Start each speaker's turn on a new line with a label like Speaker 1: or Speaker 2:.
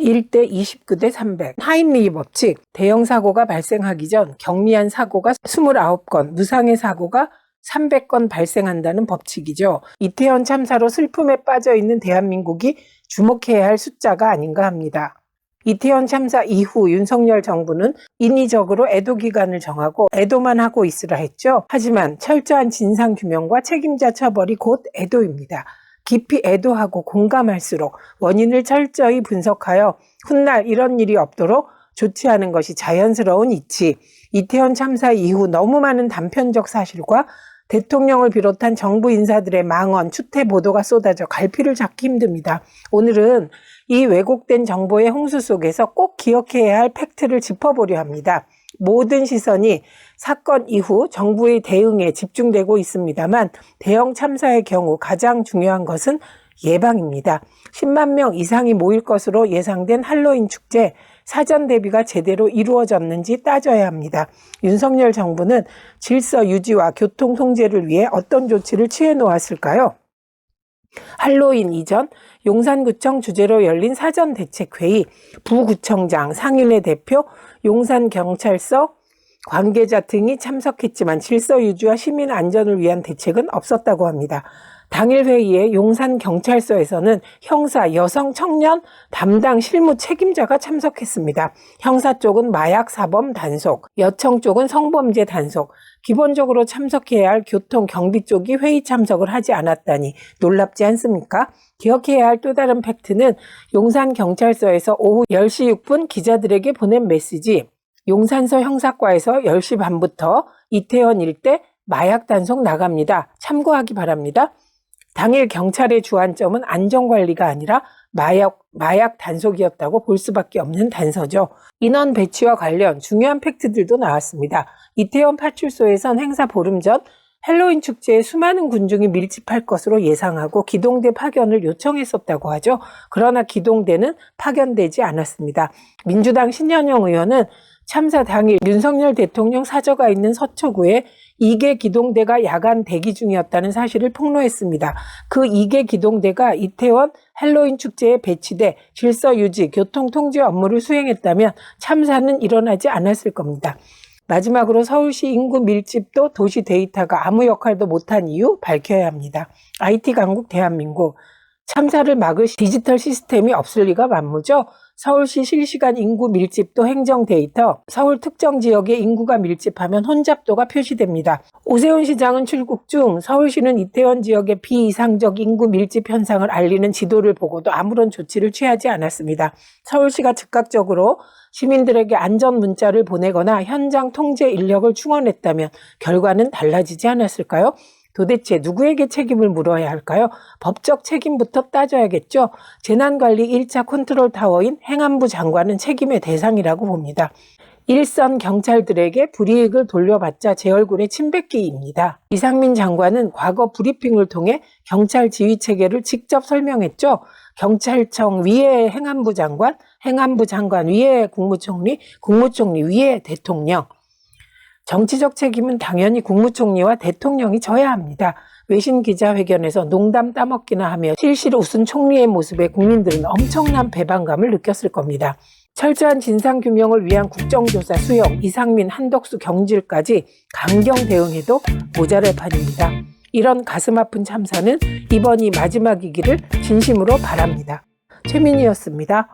Speaker 1: 1대 29대 300. 하인리히 법칙. 대형 사고가 발생하기 전 경미한 사고가 29건, 무상해 사고가 300건 발생한다는 법칙이죠. 이태원 참사로 슬픔에 빠져 있는 대한민국이 주목해야 할 숫자가 아닌가 합니다. 이태원 참사 이후 윤석열 정부는 인위적으로 애도 기간을 정하고 애도만 하고 있으라 했죠. 하지만 철저한 진상규명과 책임자 처벌이 곧 애도입니다. 깊이 애도하고 공감할수록 원인을 철저히 분석하여 훗날 이런 일이 없도록 조치하는 것이 자연스러운 이치. 이태원 참사 이후 너무 많은 단편적 사실과 대통령을 비롯한 정부 인사들의 망언, 추태 보도가 쏟아져 갈피를 잡기 힘듭니다. 오늘은 이 왜곡된 정보의 홍수 속에서 꼭 기억해야 할 팩트를 짚어보려 합니다. 모든 시선이 사건 이후 정부의 대응에 집중되고 있습니다만 대형 참사의 경우 가장 중요한 것은 예방입니다. 10만 명 이상이 모일 것으로 예상된 할로윈 축제, 사전 대비가 제대로 이루어졌는지 따져야 합니다. 윤석열 정부는 질서 유지와 교통 통제를 위해 어떤 조치를 취해 놓았을까요? 할로윈 이전 용산구청 주재로 열린 사전대책회의, 부구청장, 상인회 대표, 용산경찰서 관계자 등이 참석했지만 질서 유지와 시민 안전을 위한 대책은 없었다고 합니다. 당일 회의에 용산경찰서에서는 형사, 여성, 청년 담당 실무 책임자가 참석했습니다. 형사 쪽은 마약 사범 단속, 여청 쪽은 성범죄 단속, 기본적으로 참석해야 할 교통, 경비 쪽이 회의 참석을 하지 않았다니 놀랍지 않습니까? 기억해야 할 또 다른 팩트는 용산경찰서에서 오후 10시 6분 기자들에게 보낸 메시지, 용산서 형사과에서 10시 반부터 이태원 일대 마약 단속 나갑니다. 참고하기 바랍니다. 당일 경찰의 주안점은 안전관리가 아니라 마약 단속이었다고 볼 수밖에 없는 단서죠. 인원 배치와 관련 중요한 팩트들도 나왔습니다. 이태원 파출소에선 행사 보름 전 할로윈 축제에 수많은 군중이 밀집할 것으로 예상하고 기동대 파견을 요청했었다고 하죠. 그러나 기동대는 파견되지 않았습니다. 민주당 신현영 의원은 참사 당일 윤석열 대통령 사저가 있는 서초구에 2개 기동대가 야간 대기 중이었다는 사실을 폭로했습니다. 그 2개 기동대가 이태원 할로윈 축제에 배치돼 질서 유지, 교통 통제 업무를 수행했다면 참사는 일어나지 않았을 겁니다. 마지막으로 서울시 인구 밀집도 도시 데이터가 아무 역할도 못한 이유 밝혀야 합니다. IT 강국 대한민국. 참사를 막을 디지털 시스템이 없을 리가 만무죠. 서울시 실시간 인구 밀집도 행정 데이터, 서울 특정 지역에 인구가 밀집하면 혼잡도가 표시됩니다. 오세훈 시장은 출국 중 서울시는 이태원 지역의 비이상적 인구 밀집 현상을 알리는 지도를 보고도 아무런 조치를 취하지 않았습니다. 서울시가 즉각적으로 시민들에게 안전 문자를 보내거나 현장 통제 인력을 충원했다면 결과는 달라지지 않았을까요? 도대체 누구에게 책임을 물어야 할까요? 법적 책임부터 따져야겠죠. 재난관리 1차 컨트롤타워인 행안부 장관은 책임의 대상이라고 봅니다. 일선 경찰들에게 불이익을 돌려받자 제 얼굴에 침 뱉기입니다. 이상민 장관은 과거 브리핑을 통해 경찰 지휘체계를 직접 설명했죠. 경찰청 위에 행안부 장관, 행안부 장관 위에 국무총리, 국무총리 위에 대통령. 정치적 책임은 당연히 국무총리와 대통령이 져야 합니다. 외신 기자회견에서 농담 따먹기나 하며 실실 웃은 총리의 모습에 국민들은 엄청난 배반감을 느꼈을 겁니다. 철저한 진상규명을 위한 국정조사 수용, 이상민, 한덕수 경질까지 강경 대응해도 모자랄 판입니다. 이런 가슴 아픈 참사는 이번이 마지막이기를 진심으로 바랍니다. 최민희였습니다.